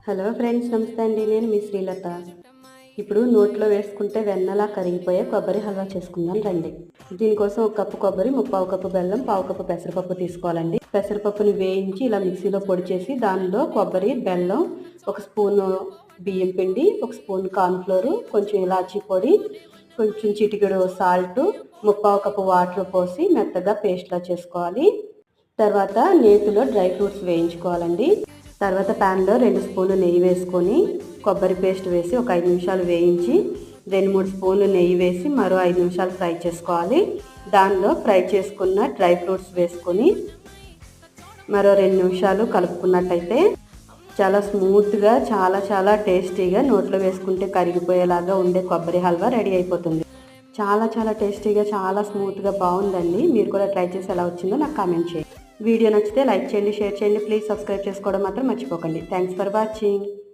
Hello friends, నమస్తే అండి. నేను మీ శ్రీలత. ఇప్పుడు నోట్లో వేసుకుంటే వెన్నలా కరిగిపోయే కొబ్బరి హల్వా చేసుకుందాం రండి. దీనికోసం 1 కప్పు కొబ్బరి, 3/4 కప్పు బెల్లం, 1/4 కప్పు పెసరపప్పు తీసుకోవాలండి. పెసరపప్పుని వేయించి ఇలా మిక్సీలో పొడి చేసి దానిలో కొబ్బరి, బెల్లం, 1 స్పూను బియ్యం పిండి, 1 స్పూన్ కార్న్‌ఫ్లోర్, కొంచెం ఇలాచీ పొడి, కొంచెం చిటికెడు సాల్ట్, 3/4 కప్పు వాటర్ పోసి మెత్తగా పేస్ట్‌లా చేసుకోవాలి. తర్వాత నేతిలో డ్రై ఫ్రూట్స్ వేయించుకోవాలండి. తర్వాత ప్యాన్లో 2 స్పూన్లు నెయ్యి వేసుకొని కొబ్బరి పేస్ట్ వేసి ఒక 5 నిమిషాలు వేయించి 2-3 స్పూన్లు నెయ్యి వేసి మరో 5 నిమిషాలు ఫ్రై చేసుకోవాలి. దానిలో ఫ్రై చేసుకున్న డ్రై ఫ్రూట్స్ వేసుకొని మరో 2 నిమిషాలు కలుపుకున్నట్టయితే చాలా స్మూత్గా చాలా టేస్టీగా నోట్లో వేసుకుంటే కరిగిపోయేలాగా ఉండే కొబ్బరి హల్వా రెడీ అయిపోతుంది. చాలా టేస్టీగా చాలా స్మూత్గా బాగుందండి. మీరు కూడా ట్రై చేసి ఎలా వచ్చిందో నాకు కామెంట్ చేయండి. వీడియో నచ్చితే లైక్ చేయండి, షేర్ చేయండి. ప్లీజ్ సబ్స్క్రైబ్ చేసుకోవడం మాత్రం మర్చిపోకండి. Thanks for watching.